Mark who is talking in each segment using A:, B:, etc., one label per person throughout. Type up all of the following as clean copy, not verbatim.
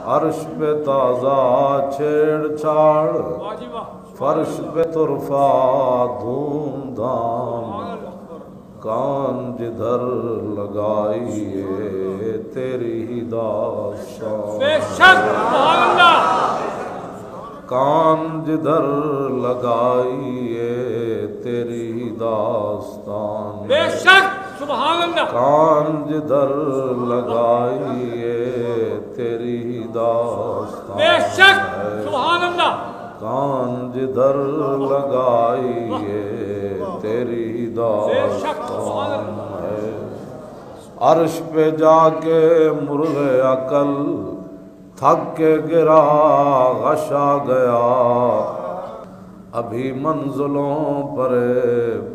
A: عرش پہ تازہ چھیڑ چھاڑ، فرش پہ ترفع دھوم دھام، کان جدھر لگائیے تیری ہی داستان،
B: بے شک سبحان اللہ،
A: کان جدھر لگائیے تیری ہی داستان،
B: بے شک سبحان اللہ،
A: کان جدھر لگائیے تیری ہی داستان،
B: بے شک سبحان اللہ،
A: کان جدھر لگائیے تیری ہی
B: بے شک سبحان
A: داستان ہے، عرش پہ جا کے مرغ عقل تھک کے گرا غش آ گیا، ابھی منزلوں پر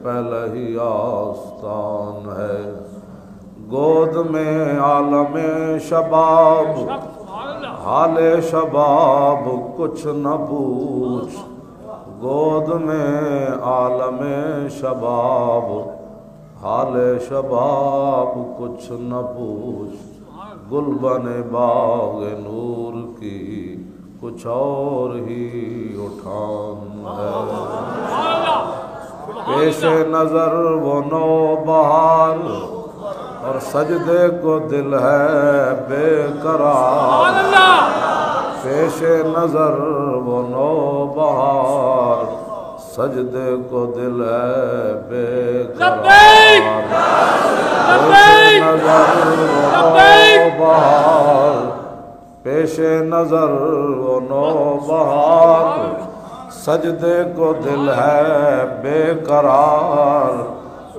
A: پہلا ہی آستان ہے، گود میں عالم شباب
B: سبحان اللہ،
A: حال شباب کچھ نہ پوچھ، گود میں عالم شباب حال شباب کچھ نہ پوچھ، گلبن باغ نور کی کچھ اور ہی اٹھان ہے،
B: سبحان اللہ،
A: پیش نظر وہ نو بہار اور سجدے کو دل ہے بے قرار،
B: سبحان اللہ،
A: پیش نظر وہ نو بہار سجدے کو دل ہے بے
B: لبیک
A: قرار،
B: لبیک
A: نظر وہ نو بہار، پیش نظر وہ نو بہار سجدے کو دل ہے بے قرار،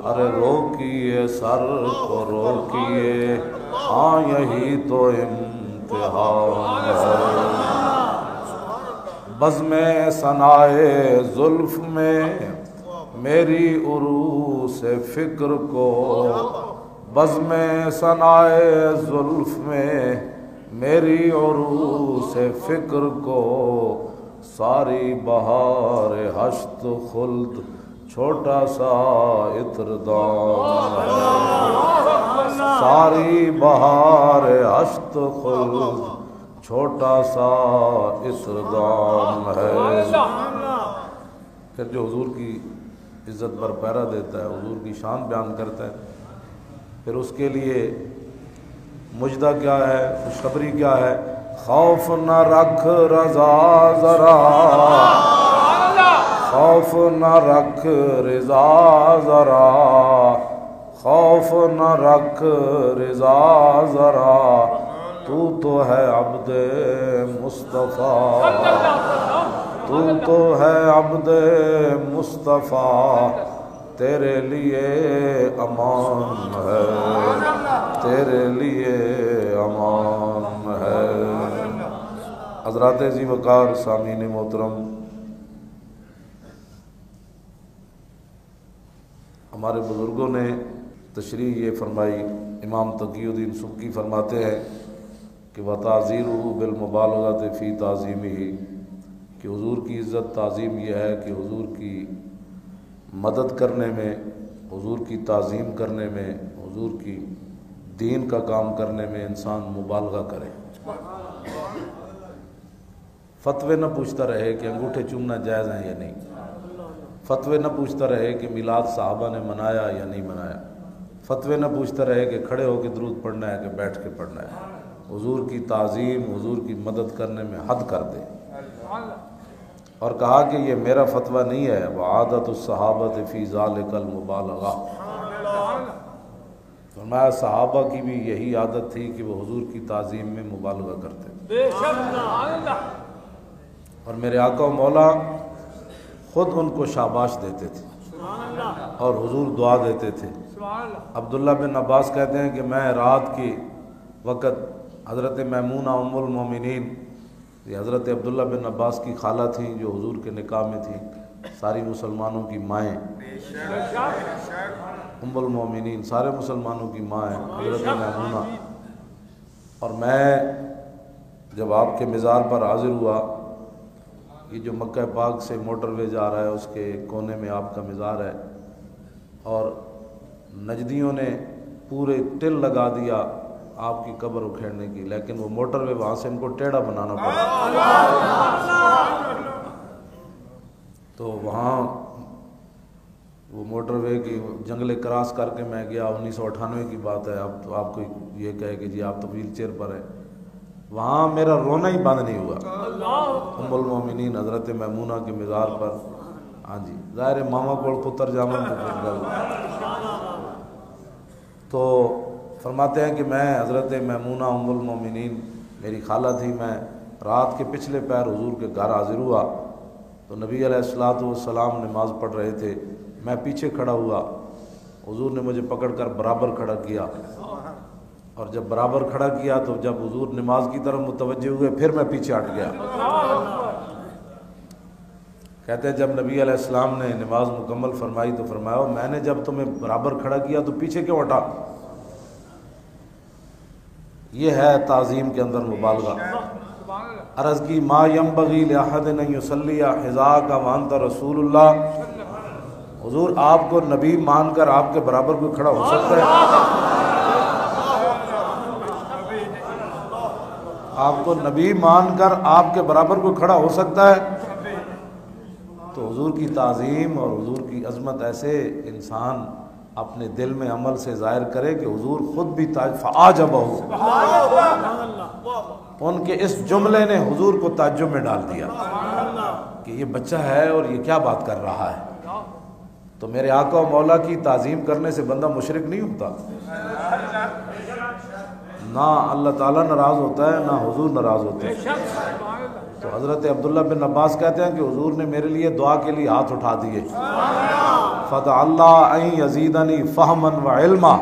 A: ارے روکیے سر کو روکیے، ہاں یہی تو امتحان ہے، بزم ثنائے زلف میں میری عروس فکر کو، بزم ثنائے زلف میں میری عروس فکر کو، ساری بہار ہشت خلد چھوٹا سا عطردان ہے، ساری بہار ہشت خلد چھوٹا سا عطردان ہے، پھر جو حضور کی عزت پر پہرا دیتا ہے، حضور کی شان بیان کرتا ہے، پھر اس کے لیے مجدہ کیا ہے، خوشخبری کیا ہے، خوف نہ رکھ رضا ذرا، خوف نہ رکھ رضا ذرا، خوف نہ رکھ رضا ذرا، تو ہے عبد مصطفیٰ، تو ہے عبد مصطفیٰ، تیرے لیے امان ہے، تیرے لیے امان ہے۔ حضرات ذی وقار سامعین محترم، ہمارے بزرگوں نے تشریح یہ فرمائی، امام تقی الدین سبکی فرماتے ہیں کہ وَتَعْزِيرُهُ بِالْمُبَالَغَةِ فِي تَعْظِيمِهِ، کہ حضور کی عزت تعظیم یہ ہے کہ حضور کی مدد کرنے میں، حضور کی تعظیم کرنے میں، حضور کی دین کا کام کرنے میں انسان مبالغہ کرے، فتوے نہ پوچھتا رہے کہ انگوٹھے چومنا جائز ہیں یا نہیں، فتوے نہ پوچھتا رہے کہ میلاد صحابہ نے منایا یا نہیں منایا، فتوے نہ پوچھتا رہے کہ کھڑے ہو کے درود پڑھنا ہے کہ بیٹھ کے پڑھنا ہے، حضور کی تعظیم، حضور کی مدد کرنے میں حد کر دے، اور کہا کہ یہ میرا فتویٰ نہیں ہے، وعادت الصحابۃ فی ذالک المبالغہ، فرمایا صحابہ کی بھی یہی عادت تھی کہ وہ حضور کی تعظیم میں مبالغہ کرتے،
B: بے شک سبحان اللہ،
A: اور میرے آقا و مولا خود ان کو شاباش دیتے تھے اور حضور دعا دیتے تھے۔ عبداللہ بن عباس کہتے ہیں کہ میں رات کی وقت حضرت میمونہ ام المومنین، یہ حضرت عبداللہ بن عباس کی خالہ تھیں جو حضور کے نکاح میں تھیں، ساری مسلمانوں کی مائیں، ام المومنین سارے مسلمانوں کی ماں ہیں حضرت میمونہ، اور میں جب آپ کے مزار پر حاضر ہوا، یہ جو مکہ پاک سے موٹر وے جا رہا ہے اس کے کونے میں آپ کا مزار ہے، اور نجدیوں نے پورے ٹل لگا دیا آپ کی قبر اکھیڑنے کی، لیکن وہ موٹر وے وہاں سے ان کو ٹیڑھا بنانا پڑا۔ تو وہاں وہ موٹر وے کی جنگلے کراس کر کے میں گیا، 1998 کی بات ہے۔ اب تو آپ کو یہ کہے کہ جی آپ تو ویل چیئر پر ہیں، وہاں میرا رونا ہی بند نہیں ہوا۔ ام المومنین حضرت میمونہ کے مزار پر، ہاں جی ظاہر ماما کول پتر جامن تو پھر گل۔ تو فرماتے ہیں کہ میں حضرت میمونہ ام المومنین میری خالہ تھی، میں رات کے پچھلے پہر حضور کے گھر حاضر ہوا تو نبی علیہ الصلوۃ والسلام نماز پڑھ رہے تھے، میں پیچھے کھڑا ہوا، حضور نے مجھے پکڑ کر برابر کھڑا کیا، اور جب برابر کھڑا کیا تو جب حضور نماز کی طرف متوجہ ہوئے پھر میں پیچھے ہٹ گیا۔ کہتے ہیں جب نبی علیہ السلام نے نماز مکمل فرمائی تو فرمایا میں نے جب تمہیں برابر کھڑا کیا تو پیچھے کیوں ہٹا؟ یہ ہے تعظیم کے اندر مبالغہ۔ عرض کی ما ینبغی لأحد ان یصلی حذاک وانت رسول اللہ، حضور آپ کو نبی مان کر آپ کے برابر کوئی کھڑا ہو سکتا ہے؟ آپ کو نبی مان کر آپ کے برابر کوئی کھڑا ہو سکتا ہے؟ تو حضور کی تعظیم اور حضور کی عظمت ایسے انسان اپنے دل میں عمل سے ظاہر کرے کہ حضور خود بھی فعجبہ، ان کے اس جملے نے حضور کو تعجب میں ڈال دیا کہ یہ بچہ ہے اور یہ کیا بات کر رہا ہے۔ تو میرے آقا و مولا کی تعظیم کرنے سے بندہ مشرک نہیں ہوتا، نہ اللہ تعالیٰ ناراض ہوتا ہے نہ حضور ناراض ہوتے ہیں۔ تو حضرت عبداللہ بن عباس کہتے ہیں کہ حضور نے میرے لیے دعا کے لیے ہاتھ اٹھا دیے، فَدَعَ اللَّهَ أَن يَزِيدَنِي فَهْمًا وَعِلْمًا۔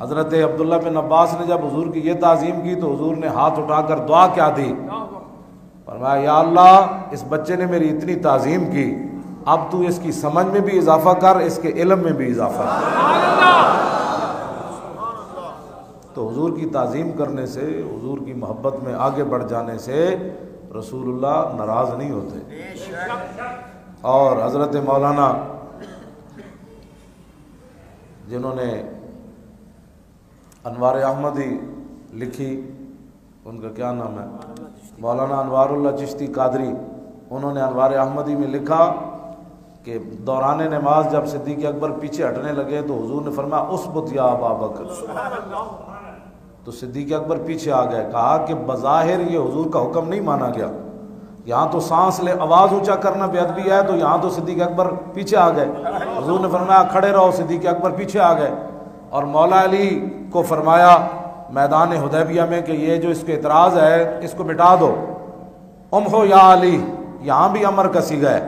A: حضرت عبداللہ بن عباس نے جب حضور کی یہ تعظیم کی تو حضور نے ہاتھ اٹھا کر دعا کیا دی؟ فرمایا یا اللہ اس بچے نے میری اتنی تعظیم کی، اب تو اس کی سمجھ میں بھی اضافہ کر، اس کے علم میں بھی اضافہ کر۔ تو حضور کی تعظیم کرنے سے، حضور کی محبت میں آگے بڑھ جانے سے رسول اللہ ناراض نہیں ہوتے۔ اور حضرت مولانا جنہوں نے انوار احمدی لکھی، ان کا کیا نام ہے، مولانا انوار اللہ چشتی قادری، انہوں نے انوار احمدی میں لکھا کہ دوران نماز جب صدیق اکبر پیچھے ہٹنے لگے تو حضور نے فرمایا اثبت یا ابا بکر، تو صدیق اکبر پیچھے آ گئے۔ کہا کہ بظاہر یہ حضور کا حکم نہیں مانا گیا، یہاں تو سانس لے آواز اونچا کرنا بے ادبی ہے، تو یہاں تو صدیق اکبر پیچھے آ گئے۔ حضور نے فرمایا کھڑے رہو، صدیق اکبر پیچھے آ گئے۔ اور مولا علی کو فرمایا میدان حدیبیہ میں کہ یہ جو اس کے اعتراض ہے اس کو مٹا دو، امحو یا علی، یہاں بھی امر کا صیغہ ہے،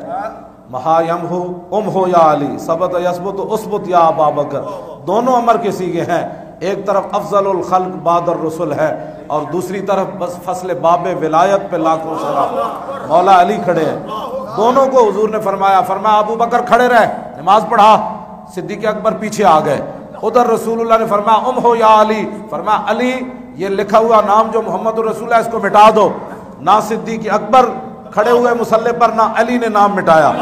A: مہا یمحو امحو یا علی، ثبت یثبت اثبت یا ابا بکر، دونوں امر کے صیغے ہیں۔ ایک طرف افضل الخلق بعد الرسل ہے اور دوسری طرف بس فصل باب ولایت پہ لاکھوں سلام، مولا علی کھڑے ہیں۔ دونوں کو حضور نے فرمایا ابو بکر کھڑے رہ، نماز پڑھا، صدیق اکبر پیچھے آ گئے۔ ادھر رسول اللہ نے فرمایا امحو یا علی، فرمایا علی یہ لکھا ہوا نام جو محمد الرسول ہے اس کو مٹا دو۔ نہ صدیق اکبر کھڑے ہوئے مصلی پر، نہ علی نے نام مٹایا۔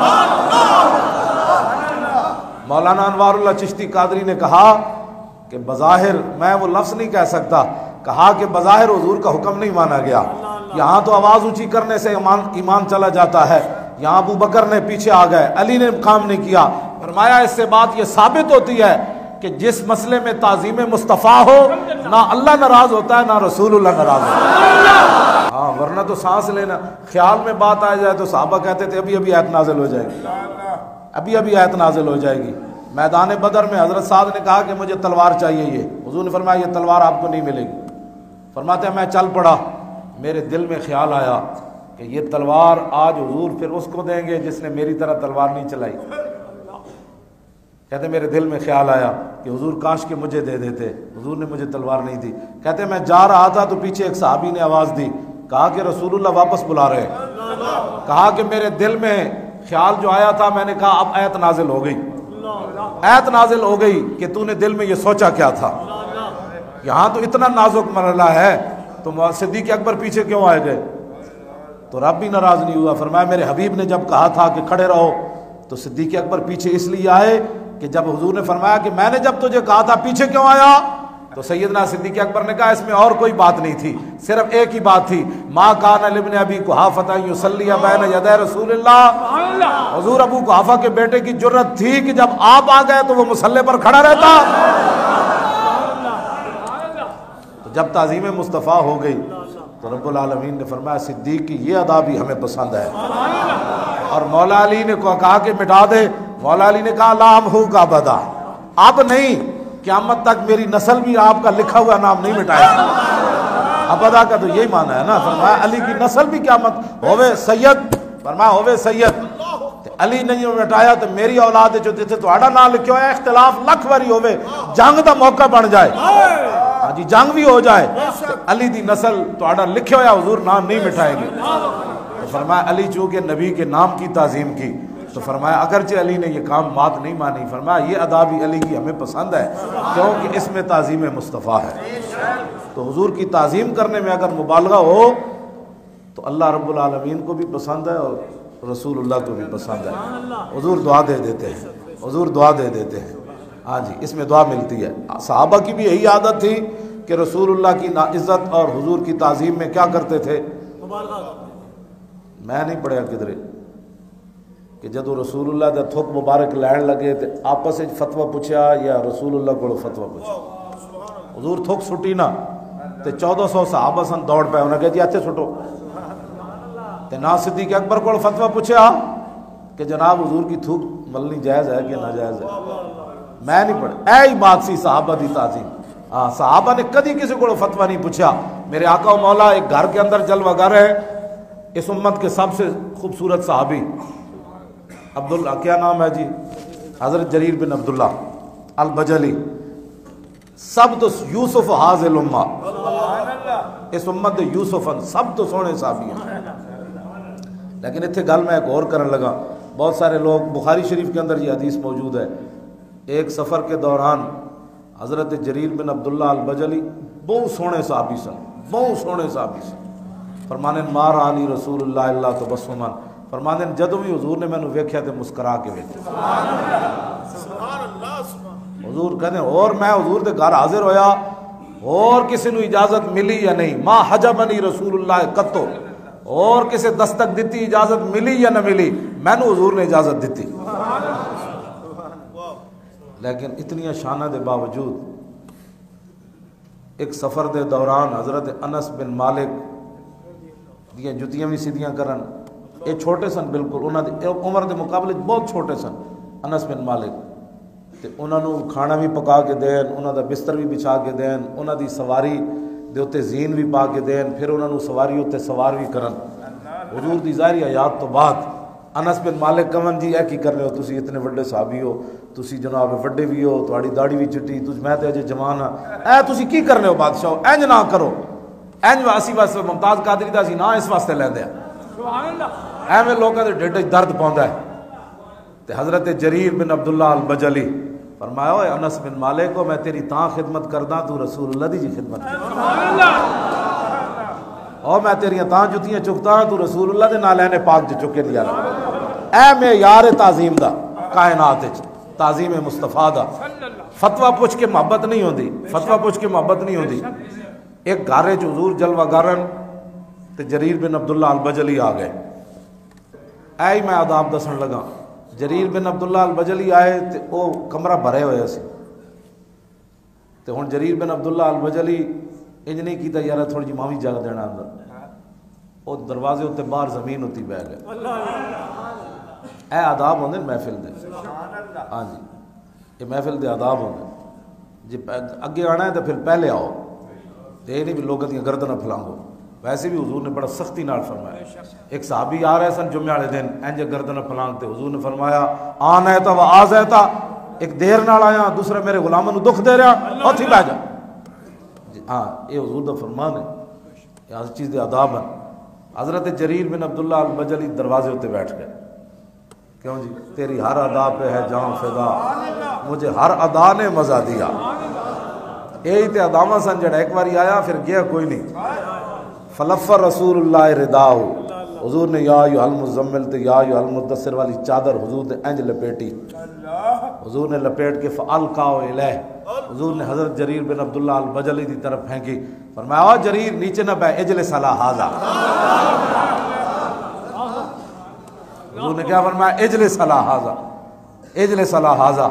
A: مولانا انوار اللہ چشتی قادری نے کہا کہ بظاہر میں وہ لفظ نہیں کہہ سکتا، کہا کہ بظاہر حضور کا حکم نہیں مانا گیا، یہاں تو آواز اونچی کرنے سے ایمان چلا جاتا ہے، یہاں ابو بکر نے پیچھے آ گئے، علی نے کام نہیں کیا۔ فرمایا اس سے بات یہ ثابت ہوتی ہے کہ جس مسئلے میں تعظیم مصطفیٰ ہو نہ اللہ ناراض ہوتا ہے نہ رسول اللہ ناراض ہوتا ہے۔ ہاں ورنہ تو سانس لینا، خیال میں بات آ جائے تو صحابہ کہتے تھے ابھی ابھی آیت نازل ہو جائے گی، ابھی ابھی آیت نازل ہو جائے گی۔ میدان بدر میں حضرت سعد نے کہا کہ مجھے تلوار چاہیے، یہ حضور نے فرمایا یہ تلوار آپ کو نہیں ملے گی۔ فرماتے ہیں میں چل پڑا، میرے دل میں خیال آیا کہ یہ تلوار آج حضور پھر اس کو دیں گے جس نے میری طرح تلوار نہیں چلائی۔ کہتے میرے دل میں خیال آیا کہ حضور کاش کہ مجھے دے دیتے، حضور نے مجھے تلوار نہیں دی۔ کہتے میں جا رہا تھا تو پیچھے ایک صحابی نے آواز دی، کہا کہ رسول اللہ واپس بلا رہے ہیں۔ کہا کہ میرے دل میں خیال جو آیا تھا میں نے کہا اب آیت نازل ہو گئی، آیت نازل ہو گئی کہ تو نے دل میں یہ سوچا کیا تھا، یہاں تو اتنا نازک مرحلہ ہے تو صدیق اکبر پیچھے کیوں آئے گئے؟ تو رب بھی ناراض نہیں ہوا۔ فرمایا میرے حبیب نے جب کہا تھا کہ کھڑے رہو تو صدیق اکبر پیچھے اس لیے آئے کہ جب حضور نے فرمایا کہ میں نے جب تجھے کہا تھا پیچھے کیوں آیا، تو سیدنا صدیق اکبر نے کہا اس میں اور کوئی بات نہیں تھی، صرف ایک ہی بات تھی، ما کان لابن ابی قحافہ یصلی بین یدی رسول اللہ، حضور ابو قحافہ کے بیٹے کی جرت تھی کہ جب آپ آ گئے تو وہ مصلی پر کھڑا رہتا۔ تو جب تعظیم مصطفیٰ ہو گئی تو رب العالمین نے فرمایا صدیق کی یہ ادا بھی ہمیں پسند ہے، اور مولا علی نے کہا کہ مٹا دے، مولا علی نے کہا لا امحو کا ابدا، اب نہیں، قیامت تک میری نسل بھی آپ کا لکھا ہوا نام نہیں مٹائے گا۔ ابدا کا تو یہی معنی ہے نا، فرمایا علی کی نسل بھی قیامت ہوئے سید، فرمایا ہوئے سید، علی نہیں مٹایا تو میری اولاد جو تھے تھوڑا نام لکھے ہوئے، اختلاف لکھ واری ہوئے، جنگ دا موقع بن جائے، ہاں جی جنگ بھی ہو جائے، علی دی نسل تھوڑا لکھے ہویا حضور نام نہیں مٹھائے گی۔ تو فرمایا علی چونکہ نبی کے نام کی تعظیم کی تو فرمایا اگرچہ علی نے یہ کام بات نہیں مانی، فرمایا یہ ادا بھی علی کی ہمیں پسند ہے کیونکہ اس میں تعظیم مصطفیٰ ہے۔ تو حضور کی تعظیم کرنے میں اگر مبالغہ ہو تو اللہ رب العالمین کو بھی پسند ہے اور رسول اللہ کو بھی پسند ہے۔ حضور دعا دے دیتے ہیں، حضور دعا دے دیتے ہیں، ہاں جی اس میں دعا ملتی ہے۔ صحابہ کی بھی یہی عادت تھی کہ رسول اللہ کی عزت اور حضور کی تعظیم میں کیا کرتے تھے، میں نہیں پڑھیا کدھرے کہ جدو رسول اللہ دا تھوک مبارک لین لگے تو آپس فتویٰ پوچھا یا رسول اللہ کو فتویٰ پوچھا، حضور تھوک سٹی نا تے 1400 صحابہ سن دوڑ پہ انہیں کہا جی ایتھے سٹو، تے نا صدیق اکبر کو فتویٰ پوچھا کہ جناب حضور کی تھوک ملنی جائز ہے کہ ناجائز ہے، میں نہیں پڑھ، اے ہی بات سی صحابہ دی تعظیم۔ ہاں صحابہ نے کدی کسی کو فتویٰ نہیں پوچھا۔ میرے آقا و مولا ایک گھر کے اندر جلوہ گر ہے، اس امت کے سب سے خوبصورت صحابی عبداللہ، کیا نام ہے جی، حضرت جریر بن عبداللہ البجلی، سب تو یوسف حاضل امہ، اس امت دے یوسفن سب تو سونے صحابی ہیں۔ لیکن اتھے گل میں ایک اور کرنے لگا، بہت سارے لوگ، بخاری شریف کے اندر یہ حدیث موجود ہے، ایک سفر کے دوران حضرت جریر بن عبداللہ البجلی بہت سونے صحابی سن، بہت سونے صحابی سن، فرمانے مار علی رسول اللہ اللہ تبسمن، فرمانے جدوں بھی حضور نے مینوں ویکھیا تے مسکرا کے ویکھیا، حضور کہتے ہیں اور میں حضور دے گھر حاضر ہویا اور کسی نو اجازت ملی یا نہیں، ما حجبنی رسول اللہ قطو، اور کسی دستک دیتی اجازت ملی یا نہ ملی، میں نو حضور نے اجازت دیتی۔ لیکن اتنی شانہ دے باوجود ایک سفر دے دوران حضرت انس بن مالک دیاں جتیاں بھی سیدھیاں کرن، یہ چھوٹے سن بالکل، انہاں دی عمر دے مقابلے بہت چھوٹے سن انس بن مالک، تے انہاں نو کھانا بھی پکا کے دین، انہاں دا بستر بھی بچھا کے دین، انہاں دی سواری دے اتے زین بھی پا کے دین، پھر انہاں نو سواری اتے سوار بھی کرن۔ حضور دی ظاہری حیات تو بعد انس بن مالک کمن جی اے کی کر رہے ہو، تسی اتنے وڈے صحابی ہو، تسی جناب وڈے بھی ہو، تہاڈی داڑھی بھی چٹی، میں تے اجے جوان ہاں، اے تسی کی کرنے ہو بادشاہ، انج نہ کرو، انج واسی واسطے ممتاز قادری دا سی نا اس واسطے لیندے ہیں،
B: سبحان اللہ،
A: ایویں لوکاں دے ڈھڈ وچ درد پوندا ہے۔ تے حضرت جریر بن عبداللہ البجلی فرمایا اوے انس بن مالک کو میں تیری تاں خدمت کردا تو رسول اللہ دی جی خدمت کر،
B: سبحان اللہ،
A: اور میں تیریاں تاں جتیاں چکتا ہاں تو رسول اللہ دے نالین پاک جو چکے دیا رہا، اے میں یار تعظیم دا کائنات وچ تعظیم مصطفیٰ دا فتویٰ پوچھ کے محبت نہیں ہوندی، فتویٰ پوچھ کے محبت نہیں ہوندی۔ ایک گھر وچ حضور جلوہ گرن تے جریر بن عبداللہ البجلی آ گئے، اے ہی میں آداب دسن لگا، جریر بن عبداللہ البجلی آئے تے او کمرہ بھرے ہوئے سی، تے ہن جریر بن عبداللہ البجلی انج نہیں کیتا یار تھوڑی جی ماوی جگہ دینا اندر، او دروازے ہوتے باہر زمین ہوتی بہ گئے، اے آداب ہوندے محفل دے، ہاں جی یہ محفل دے آداب ہوندے، جی اگے آنا ہے تو پھر پہلے آؤ، تے یہ نہیں بھی لوگوں دیاں گردناں پھلانگو، ویسے بھی حضور نے بڑا سختی نال فرمایا۔ ایک صحابی آ رہے سن جمعے والے دن انج گردناں پھلانگتے، حضور نے فرمایا آن ہے تا و آز ہے تا، ایک دیر نال آیا، دوسرا میرے غلاموں نو دکھ دے رہا، اوتھی بیٹھ جا، ہاں یہ حضور دا فرمان ہے، یہ ہر چیز دے آداب ہیں۔ حضرت جریر بن عبداللہ البجلی دروازے ہوتے بیٹھ گئے، کیوں جی تیری ہر ادا پہ ہے جان فدا، مجھے ہر ادا نے مزہ دیا، یہی تے اداواں سن جڑا ایک باری آیا پھر گیا کوئی نہیں۔ فلفر رسول اللہ رداہ، حضور نے یا ایھا المزمل تے یا ایھا المدثر والی چادر حضور نے انج لپیٹی، حضور نے لپیٹ کے فالقاہ الیہ، حضور نے حضرت جریر بن عبداللہ البجلی کی طرف پھینکی، فرمایا او جریر نیچے نہ بیٹھ، اجلس علی ھذا۔ حضور نے کیا فرمایا؟ اجلس علی ھذا، اجلس علی ھذا۔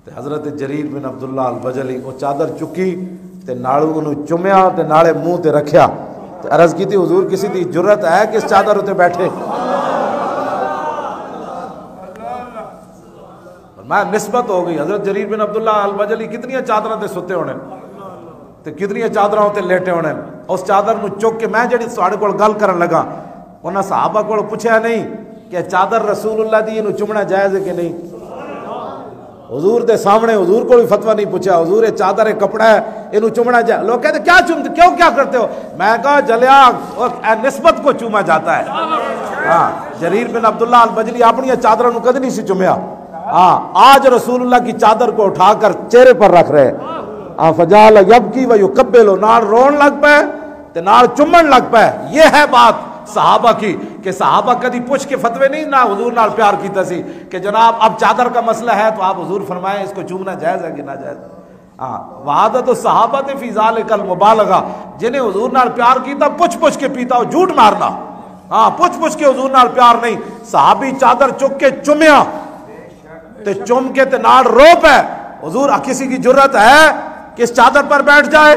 A: تے حضرت جریر بن عبداللہ البجلی وہ چادر چکی تے نالو انہوں چومیا تے نالے منہ تے رکھیا تے عرض کی تھی حضور کسی دی جرت ہے کہ اس چادر اتے بیٹھے؟ میں نسبت ہو گئی، حضرت جریر بن عبداللہ البجلی کتنی چادروں تے ستے ہونے تے کتنی چادروں تے لیٹے ہونے، اس چادر نو چک کے میں جڑی تواڈے کول گل کرن لگا انہاں صحابہ کول پوچھیا نہیں کہ چادر رسول اللہ دی انہوں چومنا جائز ہے کہ نہیں؟ حضور دے سامنے حضور کو بھی فتویٰ نہیں پوچھا، حضور چادر کپڑا ہے انہوں چومنا جائز، لوگ کہتے کیا چومتے کیوں کیا کرتے ہو؟ میں کہا جلیا نسبت کو چوما جاتا ہے۔ ہاں جریر بن عبداللہ البجلی اپنی چادروں نو کدی نہیں سی چومیا، ہاں آج رسول اللہ کی چادر کو اٹھا کر چہرے پر رکھ رہے، فجال یبکی و یقبل، نال رون لگ پے تے نال چومن لگ پے۔ یہ ہے بات صحابہ کی کہ صحابہ کدی پوچھ کے فتوے نہیں نہ حضور نال پیار کیتا سی کہ جناب اب چادر کا مسئلہ ہے تو آپ حضور فرمائیں اس کو چومنا جائز ہے کہ ناجائز؟ ہاں وعادت الصحابۃ فی ذالک المبالغہ، جنہیں حضور نال پیار کیتا پوچھ کے پیتا ہو، جھوٹ مارنا، ہاں پوچھ کے حضور نال پیار نہیں۔ صحابی چادر چک کے چومیا تے چوم کے تے نال رو پے، حضور کسی کی جرت ہے کہ اس چادر پر بیٹھ جائے؟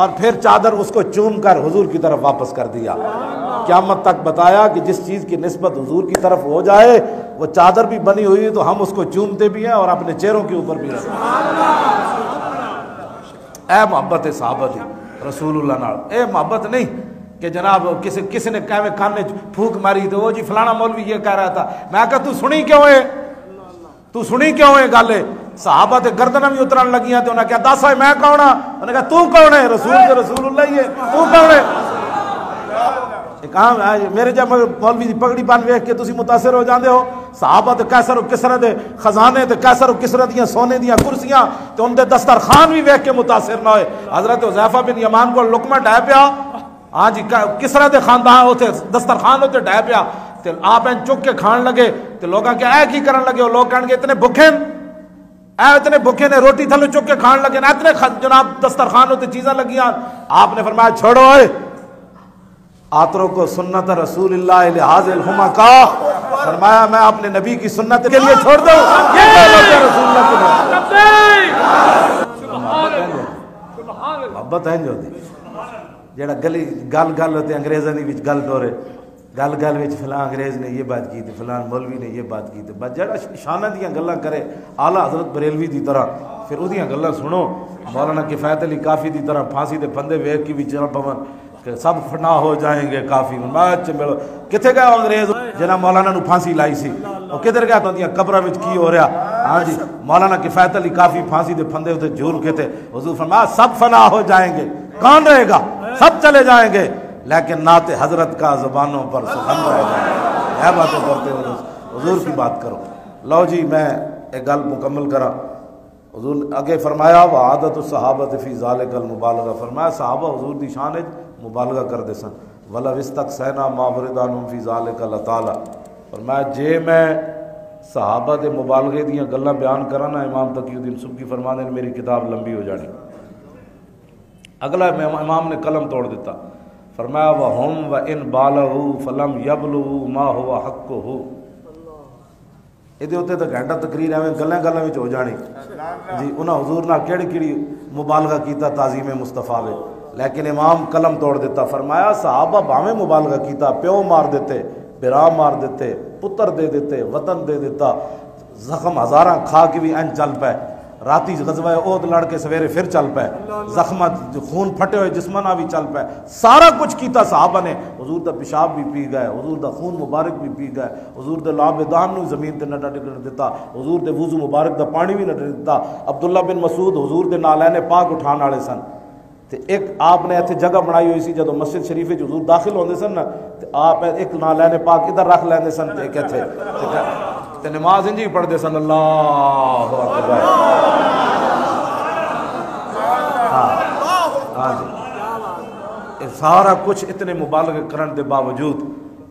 A: اور پھر چادر اس کو چوم کر حضور کی طرف واپس کر دیا۔ قیامت تک بتایا کہ جس چیز کی نسبت حضور کی طرف ہو جائے وہ چادر بھی بنی ہوئی تو ہم اس کو چومتے بھی ہیں اور اپنے چہروں کے اوپر بھی رکھتے ہیں۔ اے محبت صحابہ دی رسول اللہ نال، اے محبت نہیں کہ جناب کسی نے کہوے کانے پھونک ماری تو وہ جی فلانا مولوی یہ کہہ رہا تھا، میں کہا تو سنی کیوں ہے، تو سنی کیوں ہے گل ہے؟ صحابہ تے گردناں بھی اترن لگیاں تے انہاں کہا دس ہے میں کون ہاں؟ انہاں کہا تو کون ہے؟ رسول تے رسول اللہ ہی ہے، تو کون ہے؟ ایک عام میرے جب مولوی دی پگڑی پان ویکھ کے تسی متاثر ہو جاندے ہو، صحابہ تے قیصر و کسرا دے خزانے تے قیصر و کسرا دیاں سونے دیاں کرسیاں تے ان دے دسترخوان بھی ویکھ کے متاثر نہ ہوئے۔ حضرت حذیفہ بن یمان کو لقمہ ڈھے پیا، ہاں جی کسرا دے خاندان اوتھے دسترخوان اوتے ڈھے پیا تے آپ این چک کے کھان لگے تے لوگاں کہ اے کی کرن لگے ہو؟ لوگ کہن گے اتنے بھوکے اے اتنے بھوکے نے روٹی تھلو چک کے کھان لگے نا، اتنے جناب دسترخوان ہوتے چیزیں لگیاں۔ آپ نے فرمایا چھوڑو اے آتروں کو سنت رسول اللہ لحاظ الہما کا، فرمایا میں اپنے نبی کی سنت کے لیے چھوڑ دوں یہ رسول اللہ کے محبت ہے جو دی جیڑا گلی گل گل ہوتے انگریزاں دی وچ گل ڈورے، گل گل وچ فلاں انگریز نے یہ بات کی تھی، فلاں مولوی نے یہ بات کی تھی، بس جڑا شانہ دیاں گلاں کرے اعلیٰ حضرت بریلوی دی طرح پھر اودیاں گلاں سنو، مولانا کفایت علی کافی دی طرح پھانسی دے پھندے ویکھ کے بھی چل پون کہ سب فنا ہو جائیں گے کافی بات چمبڑو کتنے گیا انگریز جنہاں مولانا نو پھانسی لائی سی وہ کدھر گیا تو قبرہ وچ کی ہو رہا؟ ہاں جی مولانا کفایت علی کافی پھانسی دے پھندے ہوتے جھول کے تھے، حضور فرمایا سب فنا ہو جائیں گے، کون رہے گا؟ سب چلے جائیں گے لیکن نعت حضرت کا زبانوں پر سخن رہ جائے گا۔ یہ باتیں کرتے ہو حضور کی بات کرو۔ لو جی میں ایک گل مکمل کرا، حضور اگے فرمایا وعادت الصحابۃ فی ذالک المبالغہ، فرمایا صحابہ حضور دی شان وچ مبالغہ کردے سن، وَلَوِ اسْتَقْصَيْنَا مَا وَرِدَانُمْ فِي ذَلِكَ لَطَالَ، فرمایا جے میں صحابہ دے مبالغے دیاں گلاں بیان کراں نا امام تقی الدین سبکی فرماندے نے میری کتاب لمبی ہو جانی۔ اگلا امام نے قلم توڑ دیتا، فرمایا وَهُمْ وَإِنْ بَالَغُوا فَلَمْ يَبْلُغُوا مَا هُوَ حَقُّهُ۔ یہ ہوتے تو گھنٹہ تقریر ایویں گلاں گلاں وچ ہو جانی جی انہاں حضور نال کیڑی کیڑی مبالغہ کیتا تعظیم مصطفیٰ وچ، لیکن امام قلم توڑ دیتا، فرمایا صحابہ باویں مبالغہ کیتا، پیو مار دیتے، برا مار دیتے، پتر دے دیتے، وطن دے دیتا، زخم ہزاراں کھا کے بھی این چل پے، راتی غزوہ احد لڑ کے سویرے پھر چل پے، زخمت خون پھٹے ہوئے جسمنا بھی چل پے، سارا کچھ کیتا صحابہ نے، حضور دا پیشاب بھی پی گئے، حضور دا خون مبارک بھی پی گئے، حضور دے لعاب دان نو زمین تے نہ ٹکن دیتا، حضور دے وضو مبارک دا پانی بھی نہ دیتا۔ عبداللہ بن مسعود حضور دے نالین پاک اٹھان والے سن، تے ایک آپ نے ایتھے جگہ بنائی ہوئی سی جدوں مسجد شریف وچ حضور داخل ہوندے سن نا تے آپ ایک نالین پاک ادھر رکھ لیندے سن تے ایک ایتھے تے نماز انجی پڑھدے سن اللہ اکبر۔ ہاں جی سارا کچھ اتنے مبالغہ کرن دے باوجود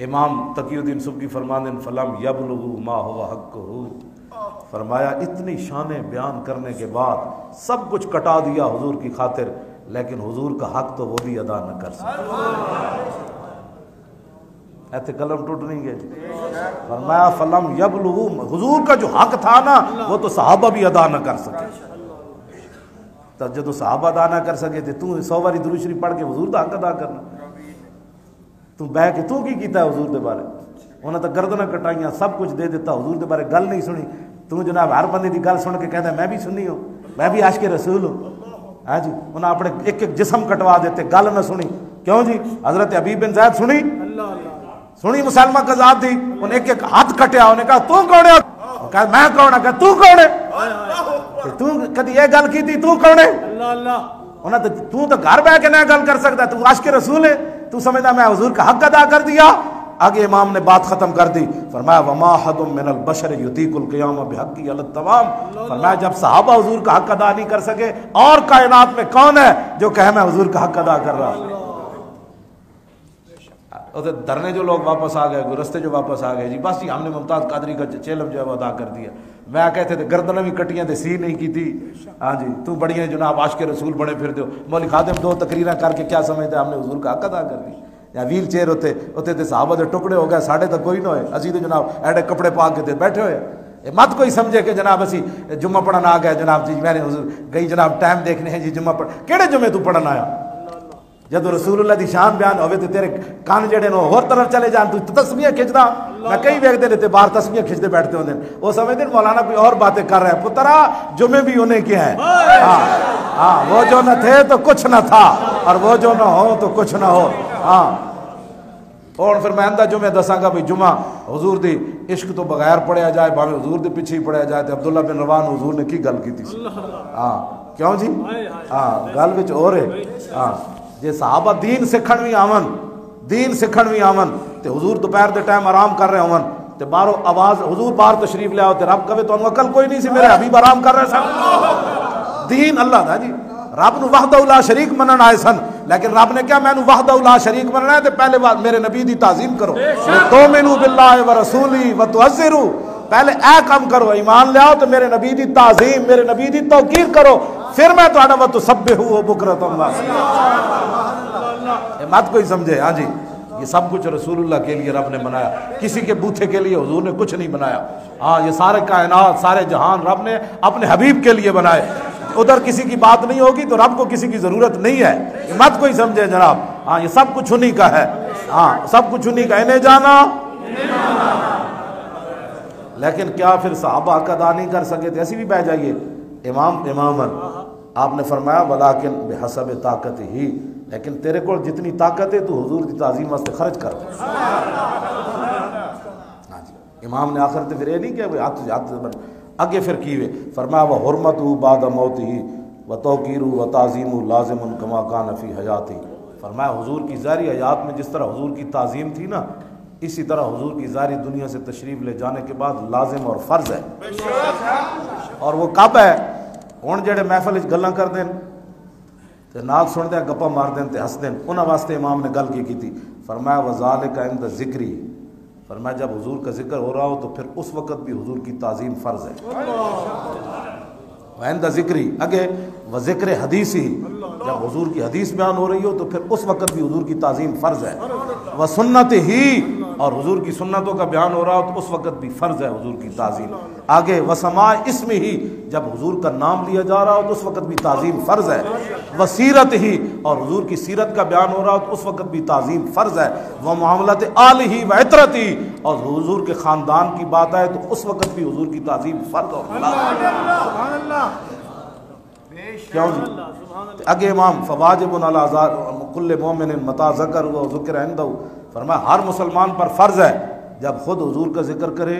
A: امام تقی الدین سبکی فرماندے فلم یبلغوا ما هو حقہ، فرمایا اتنی شانیں بیان کرنے کے بعد سب کچھ کٹا دیا حضور کی خاطر، لیکن حضور کا حق تو وہ بھی ادا نہ کر سکے۔ ایسے قلم ٹوٹ نہیں گئے۔ فرمایا فلم یبلغوا، حضور کا جو حق تھا نا وہ تو صحابہ بھی ادا نہ کر سکے۔ تو جدو صحابہ ادا نہ کر سکے تو 100 باری درود شریف پڑھ کے حضور دا حق ادا کرنا، تو بہ کے تو کی کیتا ہے حضور دے بارے؟ انہاں تو گردناں کٹائیاں، سب کچھ دے دیتا، حضور دے بارے گل نہیں سنی۔ تو جناب ہر بندے دی گل سن کے کہتا ہے میں بھی سنی ہوں، میں بھی عاشق رسول ہوں۔ ہاں جی، انہاں اپنے ایک ایک جسم کٹوا دیتے، گل نہ سنی۔ کیوں جی؟ حضرت حبیب بن زید سنی، سنی مسلمہ قذاب تھی، انہیں ایک ایک ہاتھ کٹیا، انہیں کہا تو کون ہے؟ کہا میں کون ہے؟ کہا تو کون ہے؟ تو کدی یہ گل کی تھی تو کون ہے؟ انہیں تو گھر بیٹھ کے نہ گل کر سکتا، تو عاشق رسول ہے، تو سمجھتا میں حضور کا حق ادا کر دیا۔ آگے امام نے بات ختم کر دی، فرمایا وما احد من البشر یطیق القیام بحقی علی التمام۔ فرمایا جب صحابہ حضور کا حق ادا نہیں کر سکے، اور کائنات میں کون ہے جو کہے میں حضور کا حق ادا کر رہا ہوں؟ دھرنے جو لوگ واپس آ گئے، رستے جو واپس آ گئے، جی بس جی ہم نے ممتاز قادری کا چیلم جو ہے وہ ادا کر دیا۔ میں کہتے تھے گردنیں بھی کٹیاں تھے، سی نہیں کی تھی۔ ہاں جی، تو بڑی جناب عاشق رسول بڑے پھر دو۔ مولوی خادم 2 تقریریں کر کے کیا سمجھتے ہم نے حضور کا حق ادا کر دی؟ یا ویل چیئر ہوتے تے صحابہ دے ٹکڑے ہو گئے، ساڑھے تک کوئی نہ ہوئے، اسی تو جناب ایڈے کپڑے پا کے بیٹھے ہوئے۔ مت کوئی سمجھے کہ جناب اسی جمعہ پڑھن آ گئے، جناب جی میں نے حضور گئی جناب ٹائم دیکھنے ہیں جی جمعہ پڑھ، کیڑے جمعے تو پڑھن آیا؟ جدو رسول اللہ دی شان بیان ہوئے تو تیرے کان جڑے نو اور طرف چلے جان، تو تسبیح کھچدا۔ میں کئی ویکھدے نے تے باہر تسبیح کھچتے بیٹھتے ہوندے، وہ سمجھتے مولانا کوئی اور باتیں کر رہا ہے۔ پترا جمعے بھی انہیں کیا ہے، ہاں وہ جو نہ تھے تو کچھ نہ تھا، اور وہ جو نہ ہو تو کچھ نہ ہو۔ ہاں اور پھر میں اندہ جمعہ دساں گا بھئی جمعہ حضور دی عشق تو بغیر پڑھیا جائے، باویں حضور دے پیچھے ہی پڑھیا جائے۔ تے عبداللہ بن روان حضور نے کی گل کی تھی؟ ہاں کیوں جی؟ ہاں گل وچ اور ہے۔ ہاں جے صحابہ دین سکھن بھی آون، دین سکھن بھی آون تے حضور دوپہر دے ٹائم آرام کر رہے ہون تے باہروں آواز حضور باہر تشریف لے آؤ تے رب کہے تو عقل کوئی نہیں سی، میرے حبیب آرام کر رہے سن۔ دین اللہ دا جی، رب نو وحدہ لا شریک منن آئے سن، لیکن رب نے کیا میں نو وحدہ لا شریک مننا ہے تے پہلے بات میرے نبی دی تعظیم کرو، تؤمنوا باللہ ورسولہ وتعزروا، پہلے اے کام کرو، ایمان لے آؤ تو میرے نبی دی تعظیم، میرے نبی دی توقیر کرو، پھر میں تہاڈا وتسبحوا بکرۃ واصیلا۔ مت کوئی سمجھے۔ ہاں جی، یہ سب کچھ رسول اللہ کے لیے رب نے بنایا، کسی کے بوتھے کے لیے حضور نے کچھ نہیں بنایا۔ ہاں یہ سارے کائنات، سارے جہان رب نے اپنے حبیب کے لیے بنائے۔ ادھر کسی کی بات نہیں ہوگی تو رب کو کسی کی ضرورت نہیں ہے، یہ مت کوئی سمجھے جناب۔ ہاں یہ سب کچھ انہی کا ہے، ہاں سب کچھ انہی کا، انہیں جانا۔ لیکن کیا پھر صحابہ حق ادا نہیں کر سکے؟ ایسی بھی بہ جائیے امامن آپ نے فرمایا ولیکن بحسب طاقت ہی، لیکن تیرے کو جتنی طاقت ہے تو حضور کی تعظیم واسطے خرچ کر۔ ہاں جی، امام نے آخر تے پھر یہ نہیں کہ ہاتھ اگے پھر کیوے، فرمایا وحرمتہ بعد موتہ وتوقیرہ وتعظیمہ لازم کما کان فی حیاتہ۔ فرمایا حضور کی ظاہری حیات میں جس طرح حضور کی تعظیم تھی نا، اسی طرح حضور کی ظاہری دنیا سے تشریف لے جانے کے بعد لازم اور فرض ہے۔ اور وہ کب ہے؟ ہن جڑے محفل وچ گلاں کر دین تے نال سن دے گپا مار دین تے ہس دین، انہاں واسطے امام نے گل کی تھی۔ فرمایا وذالک عند ذکری، فرمایا جب حضور کا ذکر ہو رہا ہو تو پھر اس وقت بھی حضور کی تعظیم فرض ہے۔ وعند ذکری اگے وذکر حدیثی، جب حضور کی حدیث بیان ہو رہی ہو تو پھر اس وقت بھی حضور کی تعظیم فرض ہے۔ وسنت ہی، اور حضور کی سنتوں کا بیان ہو رہا ہو تو اس وقت بھی فرض ہے حضور کی تعظیم۔ آگے وسماع اسم ہی، جب حضور کا نام لیا جا رہا ہو تو اس وقت بھی تعظیم فرض ہے۔ وسیرت ہی، اور حضور کی سیرت کا بیان ہو رہا ہو تو اس وقت بھی تعظیم فرض ہے۔ ومعاملت آلہ ہی وعطرت ہی، اور حضور کے خاندان کی بات آئے تو اس وقت بھی حضور کی تعظیم فرض ہو۔ کیوں جی؟ اگے امام فواجب علی کل مومن متی ذکر و ذکر عندہ، فرمایا ہر مسلمان پر فرض ہے جب خود حضور کا ذکر کرے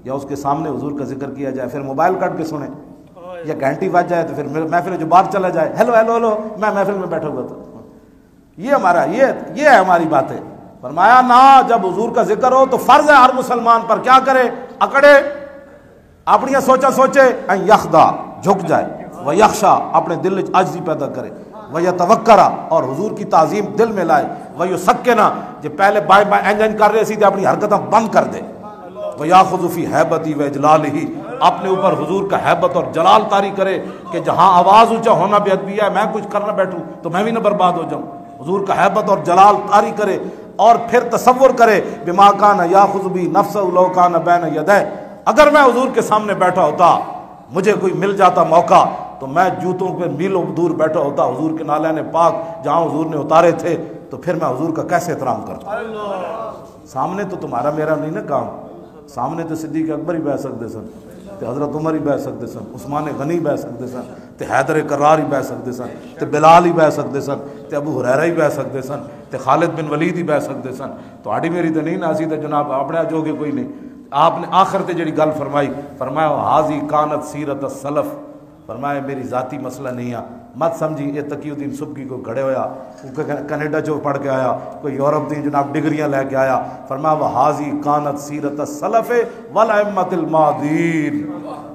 A: یا اس کے سامنے حضور کا ذکر کیا جائے، پھر موبائل کاٹ کے سنے یا گھنٹی بج جائے تو پھر محفل جو باہر چلا جائے، ہیلو ہیلو ہیلو میں محفل میں بیٹھا ہوا تھا، یہ ہمارا یہ ہے ہماری باتیں۔ فرمایا نہ، جب حضور کا ذکر ہو تو فرض ہے ہر مسلمان پر کیا کرے؟ اکڑے، اپنی سوچا سوچے، ان یخدا جھک جائے، ویخشا اپنے دل میں عاجزی پیدا کرے، ویتوکرا اور حضور کی تعظیم دل میں لائے، ویسکنا جو پہلے بائیں بائیں انجن کر رہے سی تے اپنی حرکتیں بند کر دے، ویاخذ فی ہیبتی واجلالہ اپنے اوپر حضور کا ہیبت اور جلال طاری کرے کہ جہاں آواز اونچا ہونا بے ادبی ہے، میں کچھ کرنا بیٹھوں تو میں بھی نہ برباد ہو جاؤں. حضور کا ہیبت اور جلال طاری کرے اور پھر تصور کرے بما کان یاخذ بی نفسہ لو کان بین یدہ، اگر میں حضور کے سامنے بیٹھا ہوتا، مجھے کوئی مل جاتا موقع تو میں جوتوں پہ میلوں دور بیٹھا ہوتا حضور کے نالین پاک جہاں حضور نے اتارے تھے، تو پھر میں حضور کا کیسے احترام کرتا. سامنے تو تمہارا میرا نہیں نا کام، سامنے تو صدیق اکبر ہی بیٹھ سکتے سن، تے حضرت عمر ہی بیٹھ سکتے سن، عثمان غنی بیٹھ سکتے سن، تے حیدر کرار ہی بیٹھ سکتے سن، تے بلال ہی بیٹھ سکتے سن، تے ابو ہریرہ ہی بیٹھ سکتے سن، تے خالد بن ولید ہی بیٹھ سکتے سن. تو آڑی میری تو نہیں ناسی تے جناب اپنے جو کہ کوئی نہیں. آپ نے آخر تے جڑی گل فرمائی، فرمایا حاضی کانت سیرت السلف، فرمایا میری ذاتی مسئلہ نہیں ہے، مت سمجھی یہ تقی الدین سبکی کو گھڑے ہویا، کینیڈا چو پڑھ کے آیا، کوئی یورپ دی جناب ڈگریاں لے کے آیا. فرمایا وہ حاضی کانت سیرت السلف والائمۃ الماضین.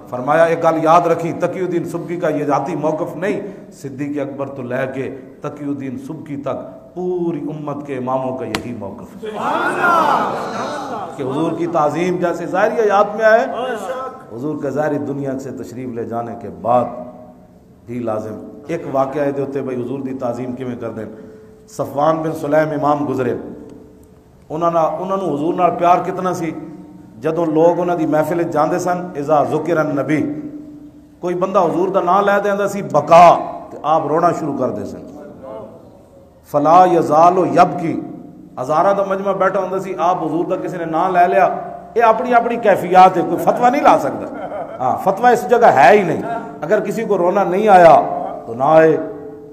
A: فرمایا ایک گل یاد رکھی، تقی الدین سبکی کا یہ ذاتی موقف نہیں، صدیق اکبر تو لے کے تقی الدین سبکی تک پوری امت کے اماموں کا یہی موقف ہے کہ حضور کی تعظیم جیسے ظاہری حیات میں آئے، حضور کا ظاہری دنیا سے تشریف لے جانے کے بعد بھی لازم. ایک واقعہ ہے ہوتے بھائی حضور دی تعظیم کیویں کر دیں. صفوان بن سلیم امام گزرے، انہوں نے حضور نال پیار کتنا سی، جدوں لوگ انہاں دی محفل جاندے سن، اذا ذکر النبی، کوئی بندہ حضور دا نام لے دیندا سی بکا، تے آپ رونا شروع کر دے سن. فلا یزال یبکی، ہزارہ دا مجمع بیٹھا ہوندا سی، آپ حضور دا کسی نے نام لے لیا، یہ اپنی اپنی کیفیات ہے، کوئی فتویٰ نہیں لا سکتا. ہاں فتویٰ اس جگہ ہے ہی نہیں. اگر کسی کو رونا نہیں آیا تو نہ آئے،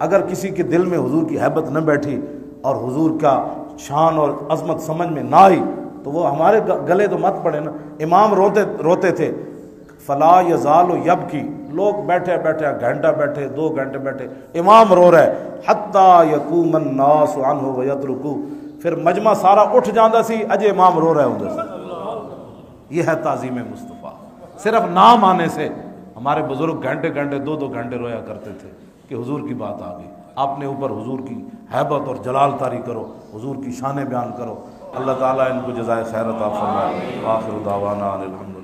A: اگر کسی کے دل میں حضور کی ہیبت نہ بیٹھی اور حضور کا شان اور عظمت سمجھ میں نہ آئی تو وہ ہمارے گلے تو مت پڑے نا. امام روتے تھے، فلا یزال یبکی، لوگ بیٹھے گھنٹہ بیٹھے، 2 گھنٹے بیٹھے، امام رو رہا ہے، حتی یقوم الناس عنہ ویترکو، پھر مجمع سارا اٹھ جاندہ سی، اجے امام رو رہے ہوندے سی. یہ ہے تعظیم مصطفیٰ. صرف نام آنے سے ہمارے بزرگ گھنٹے 2 گھنٹے رویا کرتے تھے کہ حضور کی بات آ گئی. اپنے اوپر حضور کی ہیبت اور جلال طاری کرو، حضور کی شانیں بیان کرو. اللہ تعالیٰ ان کو جزائے خیر عطا فرمائے. آخر دعوانا الحمدللہ.